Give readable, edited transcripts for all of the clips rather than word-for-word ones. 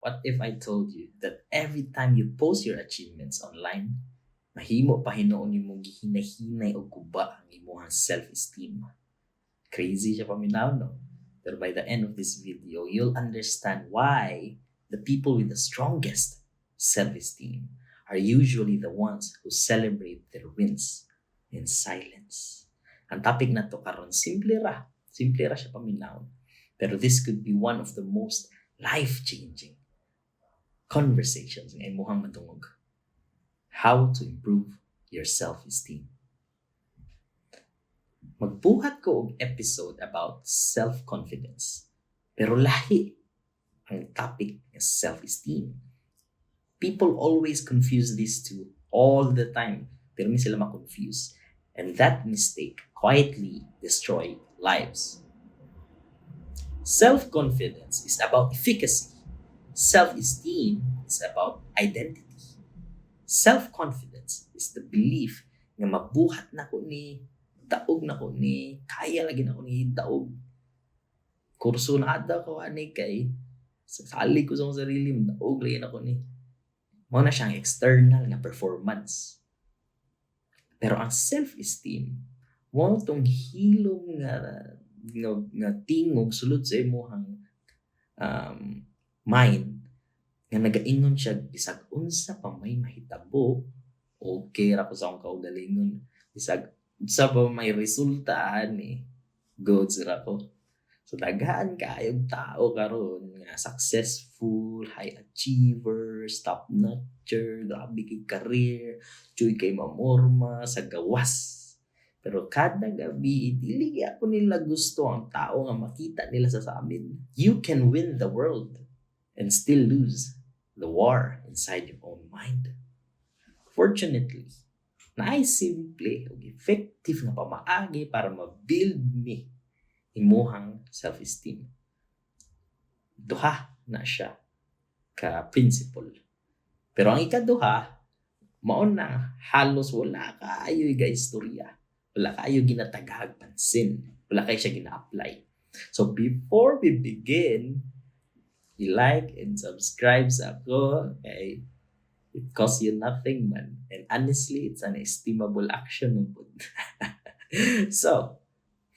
What if I told you that every time you post your achievements online, mahimo pa hinuon imong gihinay-hinay o guba ang imong self-esteem? Crazy siya paminaw, no? Pero by the end of this video, you'll understand why the people with the strongest self-esteem are usually the ones who celebrate their wins in silence. Ang topic na to karon simple ra siya paminaw. Pero this could be one of the most life-changing conversations nga imuhang matungog. How to improve your self-esteem. Magbuhat ko og episode about self-confidence. Pero lahi ang topic ng self-esteem. People always confuse these two all the time. Pero hindi sila ma-confuse. And that mistake quietly destroy lives. Self-confidence is about efficacy. Self-esteem is about identity. Self-confidence is the belief na mabuhat na ko ni, daog na ko ni, kaya lagi na ko ni daog. Kurso na ada ko ani kay sali ko sa akong sarili, daog lagi na ko ni. Mao na siyang external na performance. Pero ang self-esteem, mo tong hilom nga tingog sulod sa imong mind nga nagaingon siya bisag unsa pa may mahitabo, okay ra ko sa akong kaugalingon, bisag unsa pa may resulta ani, goods ra ko. So daghan kaayong tao karon nga successful, high achievers, top notcher, grabe kay career, chuy kay mamorma sa gawas. Pero kada gabi, dili ako nila gusto ang tao nga makita nila sa amin. You can win the world and still lose the war inside your own mind. Fortunately, naay simple o effective nga pamaagi para ma-build ni imuhang self-esteem. Duha na siya ka principle. Pero ang ikaduha, mao na halos wala kaayo'y istorya. Wala kayo ginatagahag pansin. Wala kayo siya gina-apply. So before we begin, i-like and subscribe sa ako. Okay? It costs you nothing, man. And honestly, it's an estimable action. So,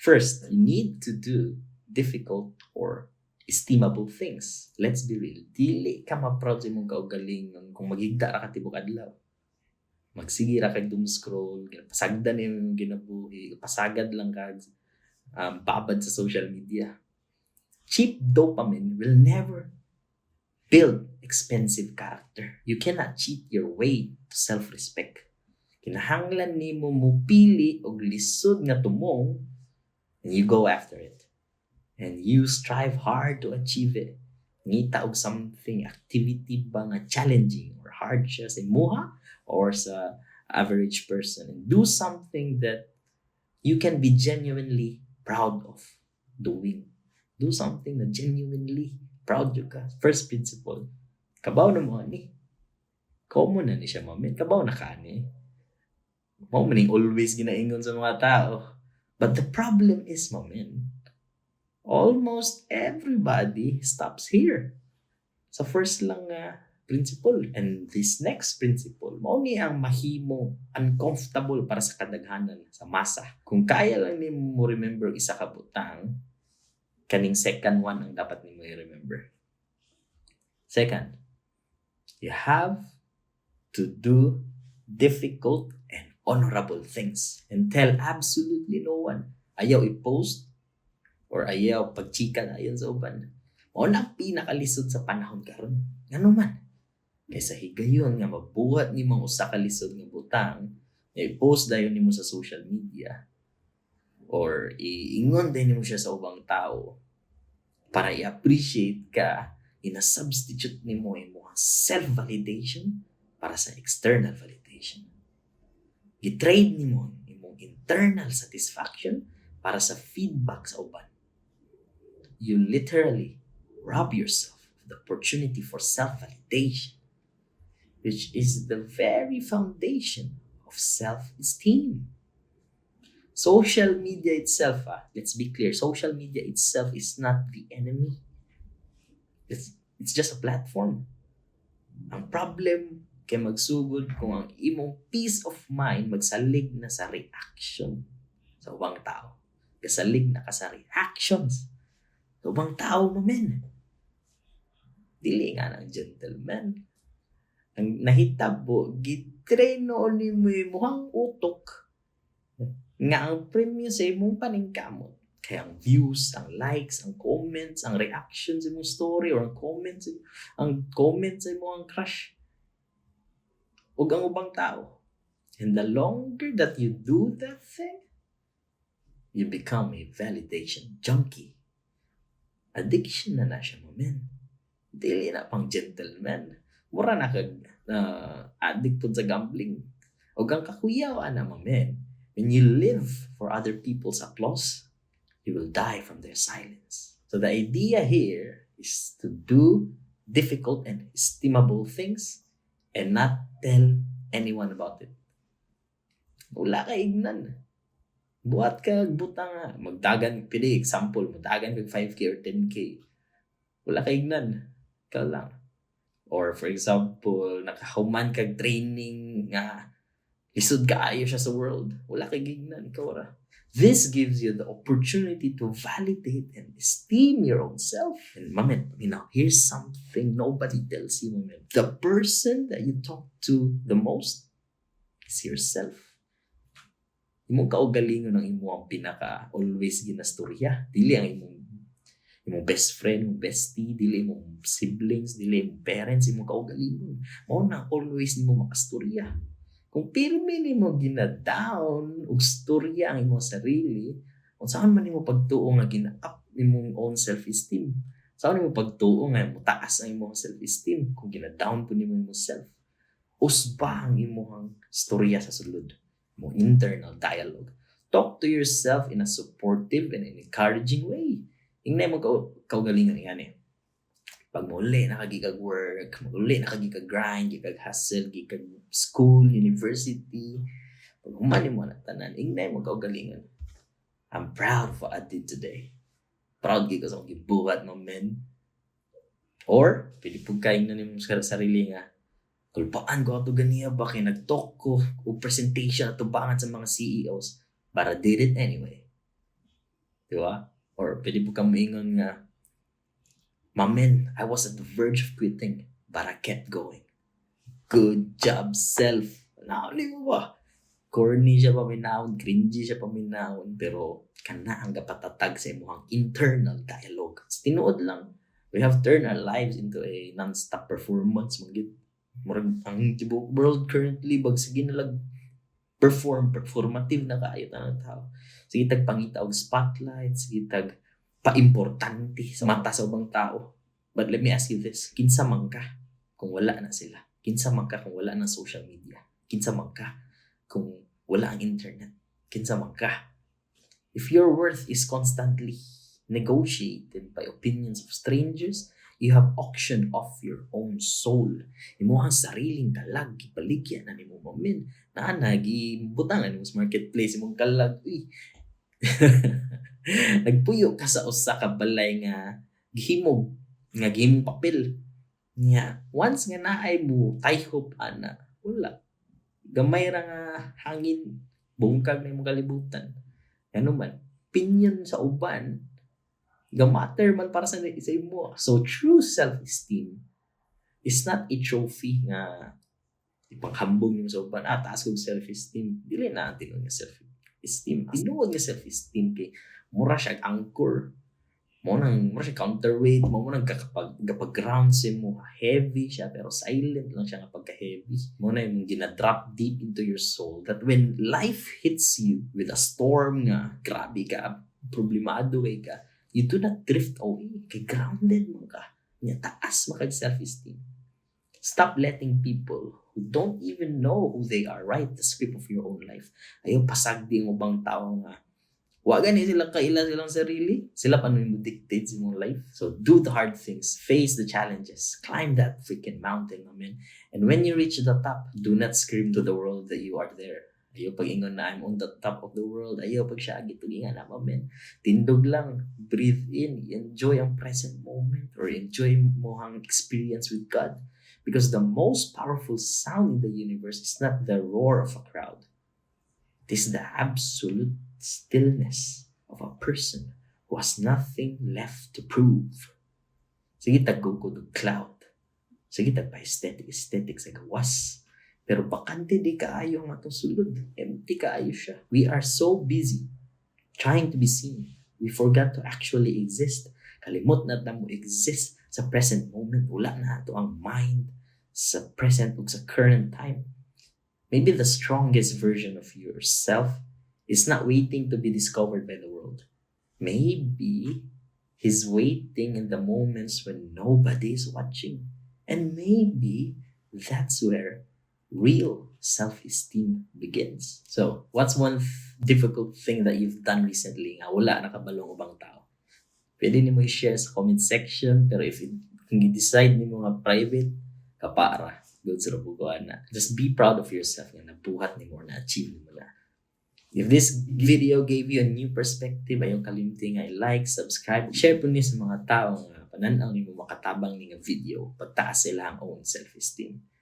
first, you need to do difficult or estimable things. Let's be real. Dili ka ma-proud sa imong kaugalingon kung maghigda ra ka tibok adlaw. Magsige ra kag doom-scroll, pasagdan yung ginabuhi, pasagad lang kag babad sa social media. Cheap dopamine will never build expensive character. You cannot cheat your way to self-respect. Kinahanglan nimo mupili og lisod nga tumong and you go after it. And you strive hard to achieve it. Ngita og something, activity ba nga challenging or hard siya sa imuha or sa average person, and do something that you can be genuinely proud of doing. Do something na genuinely proud you ka. First principle, kabaw na mo ani. Common na ni siya moment. Kabaw na ka ani. Mo maning always ginaingon sa mga tao. But the problem is, moment, almost everybody stops here. Sa first lang principle. And this next principle, mao ni ang mahimo uncomfortable para sa kadaghanan sa masa. Kung kaya lang ni mo remember isa ka butang, kaning second one ang dapat nimo i-remember. Second, you have to do difficult and honorable things and tell absolutely no one. Ayaw i-post or ayaw pagchika na yun sa uban. Mao na pinakalisod sa panahon karon. Ngano man? Kaysa higayon nga mabuhat ni mga usa ka lisod nga butang, i-post dayon nimo sa social media or iingon din nimo siya sa ubang tao para i-appreciate ka, ina-substitute nimo imong self-validation para sa external validation. I-trade nimo imong internal satisfaction para sa feedback sa uban. You literally rob yourself of the opportunity for self-validation, which is the very foundation of self-esteem. Social media itself, let's be clear, social media itself is not the enemy. It's just a platform. Ang problem kay magsugod kung ang imong peace of mind magsalig na sa reaction sa ubang tao. Kasalig na ka sa reactions sa ubang tao mo, men. Dili nga ng gentleman. Ang nahitabo, gitreno ni mo muhang utok nga ang premium sa imong paningkamot. Kaya ang views, ang likes, ang comments, ang reactions sa imong story or ang comments sa imong crush ug ang ubang tao. And the longer that you do that thing, you become a validation junkie. Addiction na siya mo, men. Dili na pang gentleman. Mura na kag addict po sa gambling. O ang kakuyawa na mo, men. When you live for other people's applause, you will die from their silence. So the idea here is to do difficult and estimable things and not tell anyone about it. Wala ka ignan. Buhat ka, buta nga. Magdagan, pili example, magdagan kag 5K or 10K. Wala ka ignan. Ka lang. Or for example, nakahuman kag training nga lisod kaayo siya sa world. Wala ka ignan. Ikaw ra. This gives you the opportunity to validate and esteem your own self. And moment, here's something nobody tells you, moment. The person that you talk to the most is yourself. Imong kaugalingon ng imong pinaka always ginastorya. Dili ang imong best friend, imong bestie, dili imong siblings, dili imong parents, imong kaugalingon. Mao na always nimo makastorya. Kung pirmi nimo gina-down og storya ang imong sarili, unsaon man nimo pagtuo nga gina-up imong own self-esteem? Saan nimo pagtuo nga mutaas ang imong self-esteem kung gina-down po nimo imong self? Usba ang imong storya sa sulod. Mo internal dialogue. Talk to yourself in a supportive and an encouraging way. Ingna mo kaugalingon yan. Pag muli nakagigag work, muli nakagigag grind, gigag hustle, gigag school, university, pag humani mo na tanan, ingna mo kaugalingon. I'm proud of what I did today. Proud gig sa akong gibuhat no, men. Or, pwede po kain na nimo sa sarili nga, kulpaan ko ato ganiya ba kay nag-talk ko o presentation at tubangan sa mga CEOs, but I did it anyway. Diba? Or pwede po kang maingon nga, "Mamen, I was at the verge of quitting, but I kept going." Good job, self. Nauli mo ba? Corny siya paminahon, cringy siya paminahon, pero kana ang kapatatag sa imong internal dialogue. Tinuod lang. We have turned our lives into a non-stop performance. Murag ang tibok world currently sige nalag performative na kayo ng tao. Sige tag pangita og spotlight, sige tag paimportante sa mata sa ubang tao. But let me ask you this, kinsa man ka kung wala na sila? Kinsa man ka kung wala na social media? Kinsa man ka kung wala ang internet? Kinsa man ka? If your worth is constantly negotiated by opinions of strangers, you have auctioned off your own soul. Imo ang sariling kalag, gipaligyan na nimo mamin. Gibutangan mo sa marketplace, imong kalag. Nagpuyo ka sa usa ka balay nga gihimog papel nya once nga naay mo tie-hope ana wala gamay ra nga hangin bungkag na imong kalibutan ano man opinion sa uban gamatter man para sa imo. So true self-esteem is not a trophy nga ipanghambog nimo sa uban taas kog self-esteem dili na tinuod nga self-esteem tinuod nga self-esteem kay mura siya anchor. Mura siya counterweight. Mura kapag ground siya mo. Heavy siya pero silent lang siya kapag heavy. Mura yung ginadrop deep into your soul that when life hits you with a storm nga, grabe ka, problemado ka, you do not drift away. Kay grounded mo ka. Nya taas makag self-esteem. Stop letting people who don't even know who they are write the script of your own life. Ayaw pasagdi ang ubang tao nga wa gani sila kaila silang sarili. Sila pa mo dictate sa mong life. So do the hard things. Face the challenges. Climb that freaking mountain, man. And when you reach the top, do not scream to the world that you are there. Ayaw pag ingon na I'm on the top of the world. Ayaw pag siya gitulingan na men. Tindog lang. Breathe in. Enjoy ang present moment or enjoy mo ang experience with God. Because the most powerful sound in the universe is not the roar of a crowd. It is the absolute stillness of a person who has nothing left to prove. Sige, tagugod og cloud. Sige, tagpa-aesthetic sa gawas. Pero bakante di kaayo ang atong sulod. Empty kaayo siya. We are so busy trying to be seen. We forgot to actually exist. Kalimot na mo exist sa present moment. Wala na ato ang mind sa present ug sa current time. Maybe the strongest version of yourself is not waiting to be discovered by the world. Maybe he's waiting in the moments when nobody is watching. And maybe that's where real self-esteem begins. So, what's one difficult thing that you've done recently nga wala nakabalong ubang tao? Pwede nimo i-share sa comment section, pero kung i-decide nimo nga private, kapara, good sa bukuan na. Just be proud of yourself nga nabuhat nimo or na-achieve nimo na. If this video gave you a new perspective, ayaw kalimti nga i-like, subscribe, share po niyo sa mga tao nga pananaw nimo makatabang ni nga video pagtaas sila ang own self-esteem.